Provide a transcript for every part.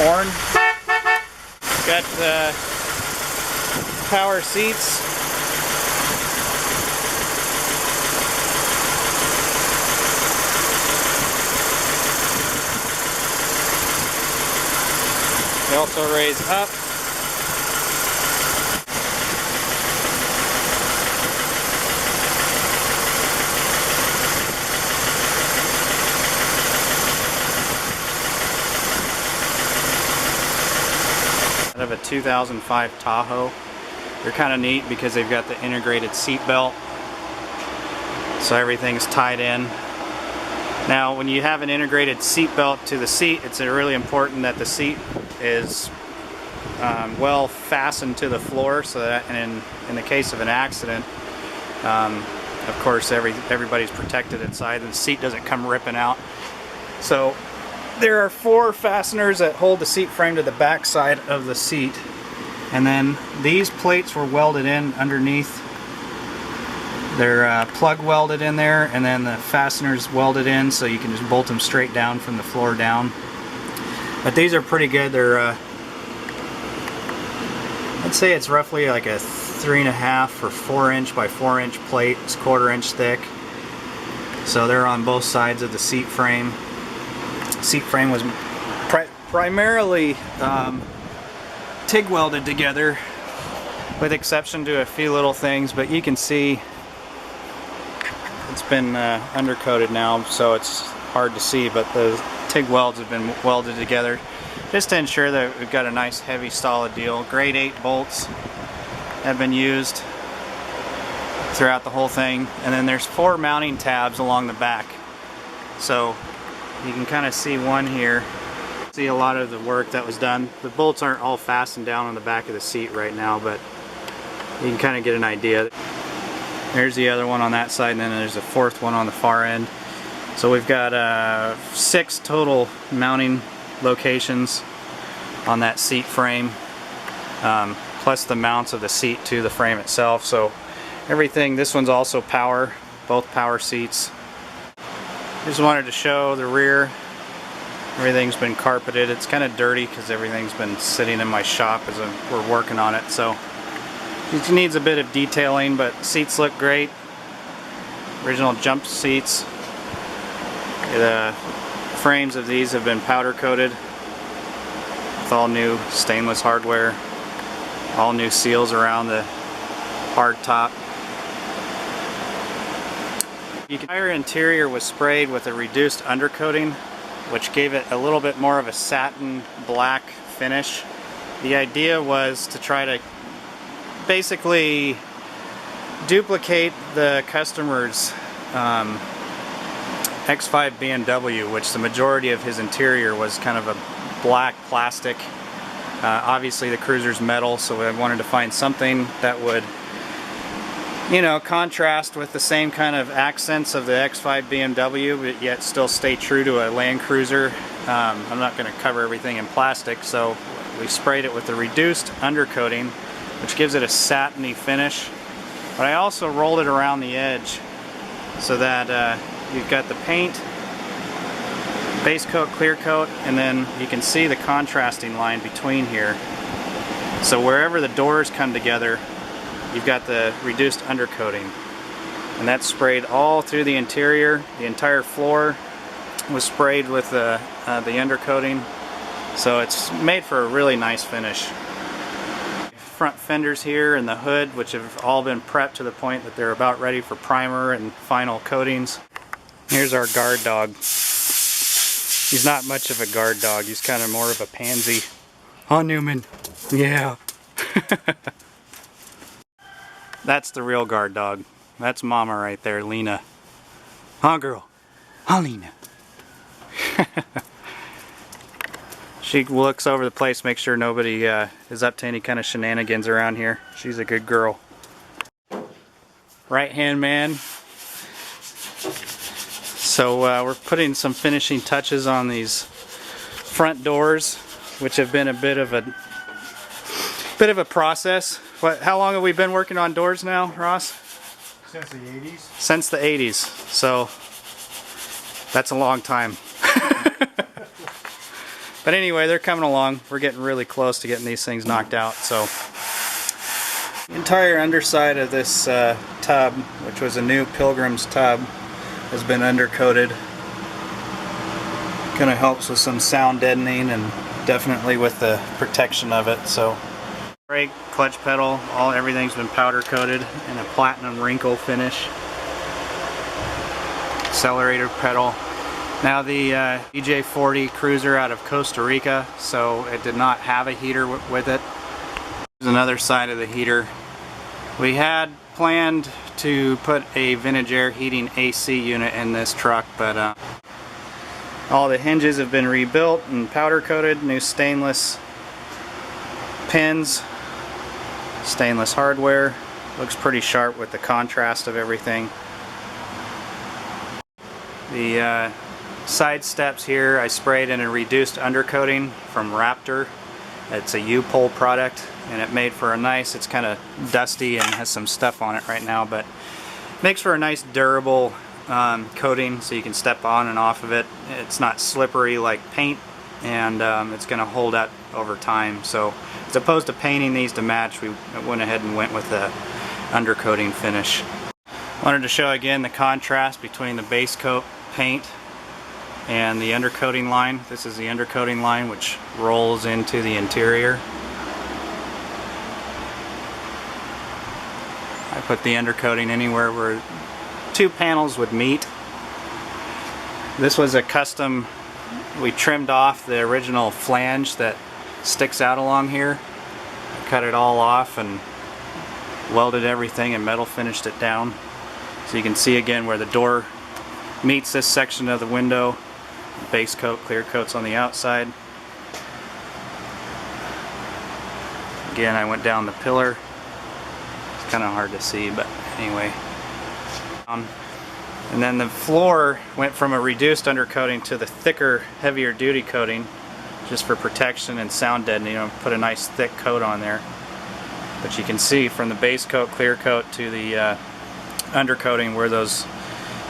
horn. Got power seats. They also raise up. I have a 2005 Tahoe. They're kind of neat because they've got the integrated seat belt, so everything's tied in. Now when you have an integrated seat belt to the seat, it's really important that the seat is well fastened to the floor, so that in the case of an accident, of course everybody's protected inside and the seat doesn't come ripping out. So there are 4 fasteners that hold the seat frame to the back side of the seat, and then these plates were welded in underneath. They're plug welded in there, and then the fasteners welded in, so you can just bolt them straight down from the floor down. But these are pretty good. They're I'd say it's roughly like a 3.5 or 4 inch by 4 inch plate. It's 1/4 inch thick, so they're on both sides of the seat frame. Seat frame was primarily TIG welded together, with exception to a few little things, but you can see it's been undercoated now, so it's hard to see, but the TIG welds have been welded together just to ensure that we've got a nice heavy solid deal. Grade 8 bolts have been used throughout the whole thing, and then there's 4 mounting tabs along the back, so you can kind of see one here. See a lot of the work that was done. The bolts aren't all fastened down on the back of the seat right now, but you can kind of get an idea. There's the other one on that side, and then there's a 4th one on the far end. So we've got 6 total mounting locations on that seat frame, plus the mounts of the seat to the frame itself. So everything, this one's also power, both power seats. Just wanted to show the rear. Everything's been carpeted. It's kind of dirty because everything's been sitting in my shop as we're working on it, so it needs a bit of detailing, but seats look great. Original jump seats. The frames of these have been powder coated with all new stainless hardware, all new seals around the hard top. The entire interior was sprayed with a reduced undercoating, which gave it a little bit more of a satin black finish. The idea was to try to basically duplicate the customer's X5 BMW, which the majority of his interior was kind of a black plastic. Obviously the Cruiser's metal, so I wanted to find something that would, you know, contrast with the same kind of accents of the X5 BMW, but yet still stay true to a Land Cruiser. I'm not going to cover everything in plastic, so we sprayed it with a reduced undercoating, which gives it a satiny finish. But I also rolled it around the edge so that you've got the paint, base coat, clear coat, and then you can see the contrasting line between here. So wherever the doors come together, you've got the reduced undercoating, and that's sprayed all through the interior. The entire floor was sprayed with the undercoating, so it's made for a really nice finish. Front fenders here and the hood, which have all been prepped to the point that they're about ready for primer and final coatings. Here's our guard dog. He's not much of a guard dog, he's kind of more of a pansy. Huh, Newman? Yeah. That's the real guard dog. That's Mama right there, Lena. Huh, girl? Huh, Lena? She looks over the place, makes sure nobody is up to any kind of shenanigans around here. She's a good girl. Right-hand man. So we're putting some finishing touches on these front doors, which have been a bit of a process. How long have we been working on doors now, Ross? Since the 80s. Since the 80s. So that's a long time. But anyway, they're coming along. We're getting really close to getting these things knocked out. So the entire underside of this tub, which was a new Pilgrim's tub, has been undercoated. Kind of helps with some sound deadening and definitely with the protection of it. So brake, clutch pedal, everything's been powder coated in a platinum wrinkle finish. Accelerator pedal. Now the BJ40 Cruiser out of Costa Rica, so it did not have a heater with it. There's another side of the heater. We had planned to put a vintage air heating AC unit in this truck, but all the hinges have been rebuilt and powder coated, new stainless pins, stainless hardware. Looks pretty sharp with the contrast of everything. The side steps here I sprayed in a reduced undercoating from Raptor. It's a U-pole product, and it made for a nice, it's kind of dusty and has some stuff on it right now, but makes for a nice durable coating so you can step on and off of it. It's not slippery like paint, and it's going to hold up over time. So as opposed to painting these to match, we went ahead and went with the undercoating finish. Wanted to show again the contrast between the base coat paint and the undercoating line. This is the undercoating line, which rolls into the interior. I put the undercoating anywhere where two panels would meet. This was a custom, we trimmed off the original flange that sticks out along here. Cut it all off and welded everything and metal finished it down. So you can see again where the door meets this section of the window. Base coat, clear coats on the outside. Again, I went down the pillar. It's kind of hard to see, but anyway. And then the floor went from a reduced undercoating to the thicker, heavier duty coating, just for protection and sound deadening. Put a nice thick coat on there. But you can see from the base coat, clear coat to the undercoating where those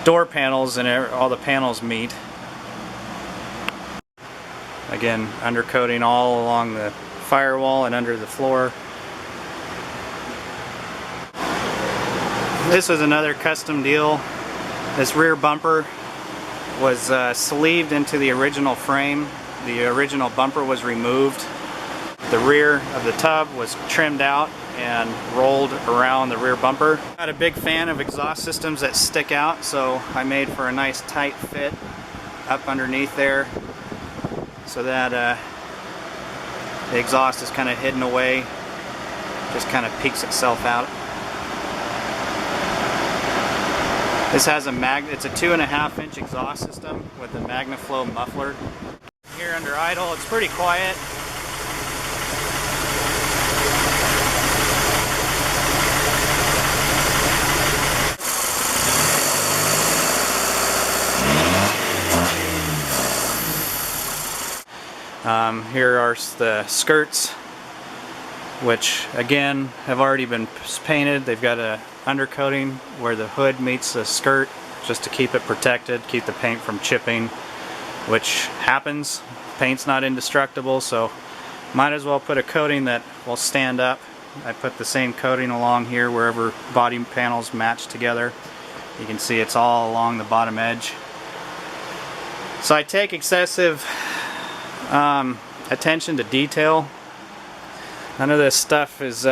door panels and all the panels meet. Again, undercoating all along the firewall and under the floor. This was another custom deal. This rear bumper was sleeved into the original frame. The original bumper was removed. The rear of the tub was trimmed out and rolled around the rear bumper. I'm not a big fan of exhaust systems that stick out, so I made for a nice tight fit up underneath there, so that the exhaust is kind of hidden away, just kind of peeks itself out. This has it's a 2.5-inch exhaust system with a MagnaFlow muffler. Here under idle, it's pretty quiet. Here are the skirts, which again have already been painted. They've got a undercoating where the hood meets the skirt just to keep it protected, keep the paint from chipping, which happens. Paint's not indestructible, so might as well put a coating that will stand up. I put the same coating along here wherever body panels match together. You can see it's all along the bottom edge. So I take excessive attention to detail. None of this stuff is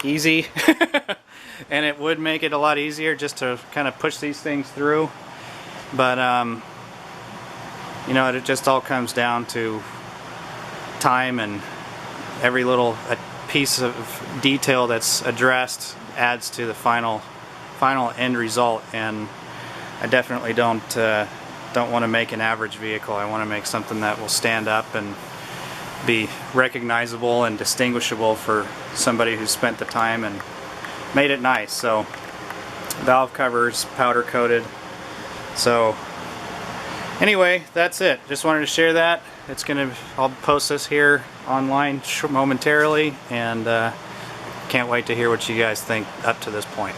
easy, and it would make it a lot easier just to kind of push these things through, but you know, it just all comes down to time, and every little piece of detail that's addressed adds to the final end result. And I definitely don't want to make an average vehicle. I want to make something that will stand up and be recognizable and distinguishable for somebody who's spent the time and made it nice. So valve covers powder coated. So anyway, that's it. Just wanted to share that. I'll post this here online momentarily, and can't wait to hear what you guys think up to this point.